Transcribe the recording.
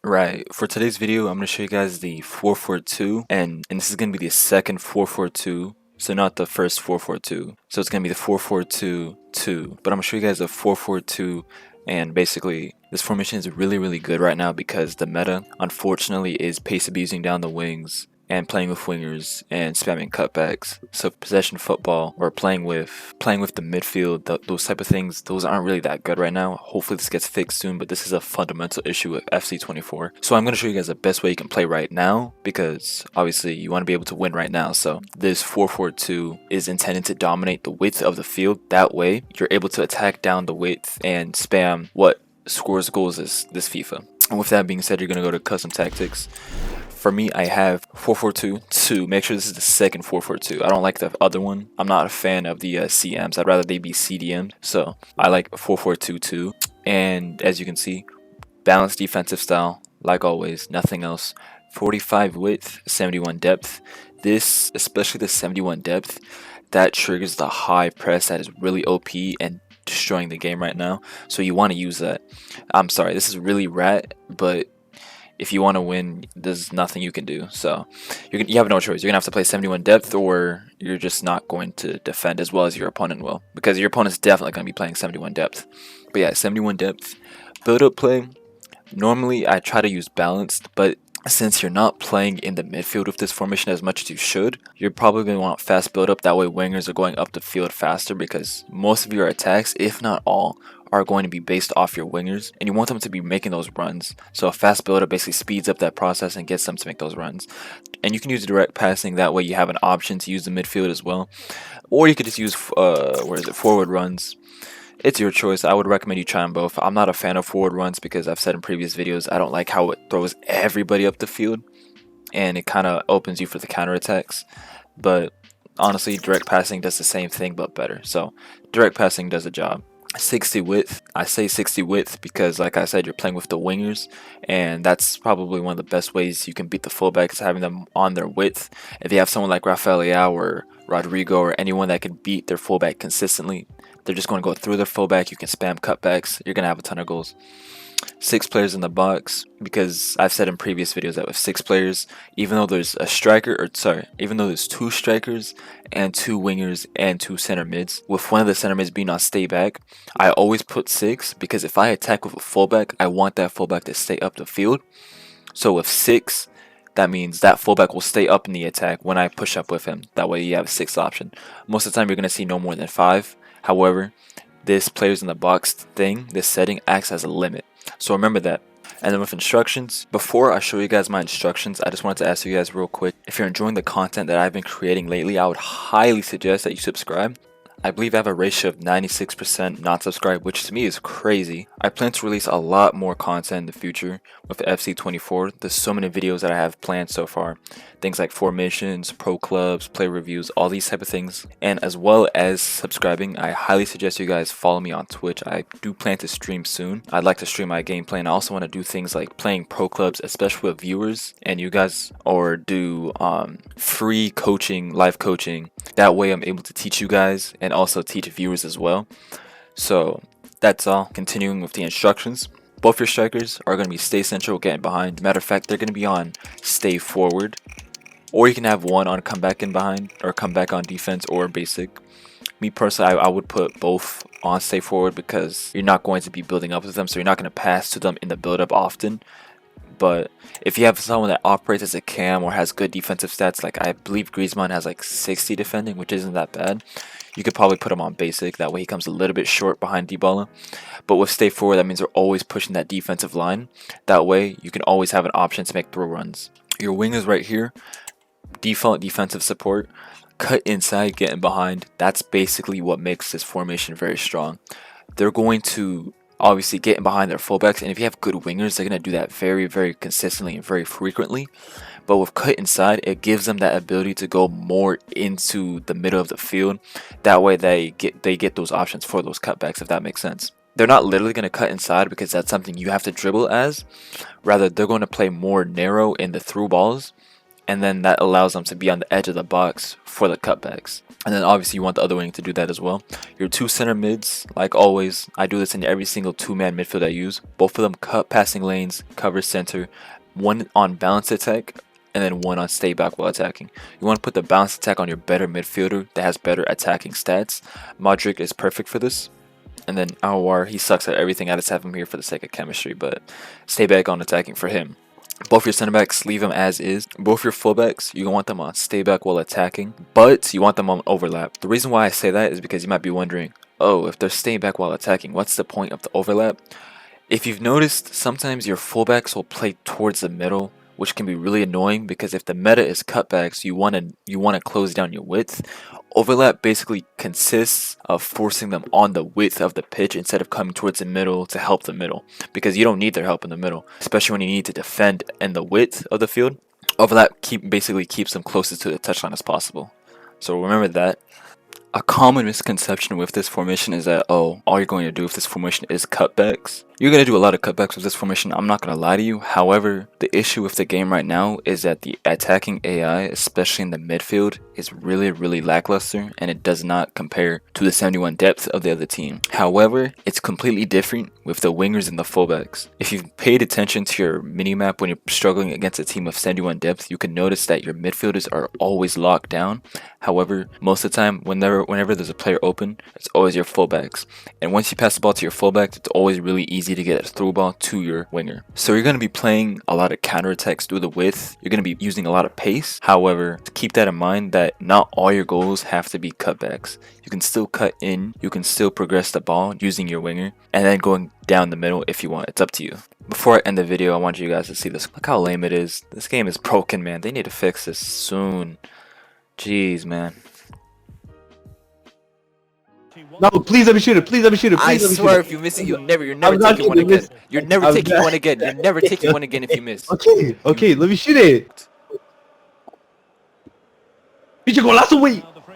Right. For today's video, I'm going to show you guys the 442, and this is going to be the second 442. So not the first 442. So it's going to be the 442-2. But I'm going to show you guys the 442, and basically this formation is really good right now because the meta, unfortunately, is pace abusing down the wings and playing with wingers and spamming cutbacks. So possession football or playing with the midfield, those type of things, those aren't really that good right now. Hopefully this gets fixed soon, but this is a fundamental issue with FC24. So I'm going to show you guys the best way you can play right now, because obviously you want to be able to win right now. So this 442 is intended to dominate the width of the field. That way you're able to attack down the width and spam what scores goals this FIFA. And with that being said, you're going to go to custom tactics. For me, I have 442-2. Make sure this is the second 442. I don't like the other one. I'm not a fan of the CMs. I'd rather they be CDMs. So I like 442-2. And as you can see, balanced defensive style, like always, nothing else. 45 width, 71 depth. This, especially the 71 depth, that triggers the high press that is really OP and destroying the game right now. So you want to use that. I'm sorry, this is really rat, but if you want to win, there's nothing you can do. So you have no choice. You're gonna have to play 71 depth, or you're just not going to defend as well as your opponent will, because your opponent's definitely gonna be playing 71 depth. But yeah, 71 depth build up play. Normally I try to use balanced, but since you're not playing in the midfield with this formation as much as you should, you're probably going to want fast build up. That way wingers are going up the field faster, because most of your attacks, if not all, are going to be based off your wingers, and you want them to be making those runs. So a fast build up basically speeds up that process and gets them to make those runs. And you can use direct passing. That way you have an option to use the midfield as well, or you could just use forward runs. It's your choice. I would recommend you try them both. I'm not a fan of forward runs because I've said in previous videos I don't like how it throws everybody up the field and it kind of opens you for the counterattacks. But honestly, direct passing does the same thing but better. So direct passing does the job. 60 width. I say 60 width because, like I said, you're playing with the wingers, and that's probably one of the best ways you can beat the fullbacks, having them on their width. If you have someone like Rafael Leao or Rodrigo or anyone that can beat their fullback consistently, they're just going to go through their fullback. You can spam cutbacks. You're going to have a ton of goals. 6 players in the box, because I've said in previous videos that with 6 players, even though there's even though there's 2 strikers and 2 wingers and 2 center mids, with one of the center mids being on stay back, I always put 6, because if I attack with a fullback, I want that fullback to stay up the field. So with 6, that means that fullback will stay up in the attack when I push up with him. That way you have a 6th option. Most of the time you're going to see no more than 5. However, this players in the box thing, this setting, acts as a limit. So remember that. And then with instructions, before I show you guys my instructions, I just wanted to ask you guys real quick, if you're enjoying the content that I've been creating lately, I would highly suggest that you subscribe. I believe I have a ratio of 96% not subscribed, which to me is crazy. I plan to release a lot more content in the future with FC24. There's so many videos that I have planned so far. Things like formations, pro clubs, play reviews, all these type of things. And as well as subscribing, I highly suggest you guys follow me on Twitch. I do plan to stream soon. I'd like to stream my gameplay, and I also want to do things like playing pro clubs, especially with viewers and you guys, or do free coaching, live coaching. That way I'm able to teach you guys and also teach viewers as well. So that's all. Continuing with the instructions, both your strikers are going to be stay central, getting behind. Matter of fact, they're going to be on stay forward, or you can have one on come back in behind, or come back on defense, or basic. Me personally, I would put both on stay forward, because you're not going to be building up with them, so you're not going to pass to them in the build up often. But if you have someone that operates as a cam or has good defensive stats, like I believe Griezmann has like 60 defending, which isn't that bad, you could probably put him on basic. That way he comes a little bit short behind Dybala. But with stay forward, that means they're always pushing that defensive line. That way you can always have an option to make throw runs. Your wingers right here, default defensive support, cut inside, getting behind. That's basically what makes this formation very strong. They're going to obviously getting behind their fullbacks, and if you have good wingers, they're going to do that very consistently and very frequently. But with cut inside, it gives them that ability to go more into the middle of the field. That way they get those options for those cutbacks, if that makes sense. They're not literally going to cut inside because that's something you have to dribble as. Rather, they're going to play more narrow in the through balls, and then that allows them to be on the edge of the box for the cutbacks. And then obviously you want the other wing to do that as well. Your two center mids, like always, I do this in every single two-man midfield I use. Both of them cut passing lanes, cover center, one on balanced attack, and then one on stay back while attacking. You want to put the balanced attack on your better midfielder that has better attacking stats. Modric is perfect for this. And then Aouar, he sucks at everything. I just have him here for the sake of chemistry, but stay back on attacking for him. Both your center backs, leave them as is. Both your fullbacks, you want them on stay back while attacking, but you want them on overlap. The reason why I say that is because you might be wondering, oh, if they're staying back while attacking, what's the point of the overlap? If you've noticed, sometimes your fullbacks will play towards the middle, which can be really annoying because if the meta is cutbacks, you want to close down your width. Overlap basically consists of forcing them on the width of the pitch instead of coming towards the middle to help the middle, because you don't need their help in the middle, especially when you need to defend in the width of the field. Overlap basically keeps them closest to the touchline as possible. So remember that. A common misconception with this formation is that, oh, all you're going to do with this formation is cutbacks. You're going to do a lot of cutbacks with this formation, I'm not going to lie to you. However, the issue with the game right now is that the attacking AI, especially in the midfield, is really lackluster, and it does not compare to the 71 depth of the other team. However, it's completely different with the wingers and the fullbacks. If you've paid attention to your minimap when you're struggling against a team of 71 depth, you can notice that your midfielders are always locked down. However, most of the time, whenever there's a player open, it's always your fullbacks. And once you pass the ball to your fullback, it's always really easy to get a through ball to your winger. So you're going to be playing a lot of counterattacks through the width. You're going to be using a lot of pace. However, keep that in mind that not all your goals have to be cutbacks. You can still cut in, you can still progress the ball using your winger, and then going down the middle if you want. It's up to you. Before I end the video, I want you guys to see this. Look how lame it is. This game is broken, man. They need to fix this soon. Jeez, man. No, please let me shoot it. Please let me shoot it. Please I let me swear, shoot if you miss it, you're never I'm not taking one gonna again. miss. You're never I'm taking not- one again. You're never taking one again if you miss. Okay, let me shoot it. Pinche golazo, güey.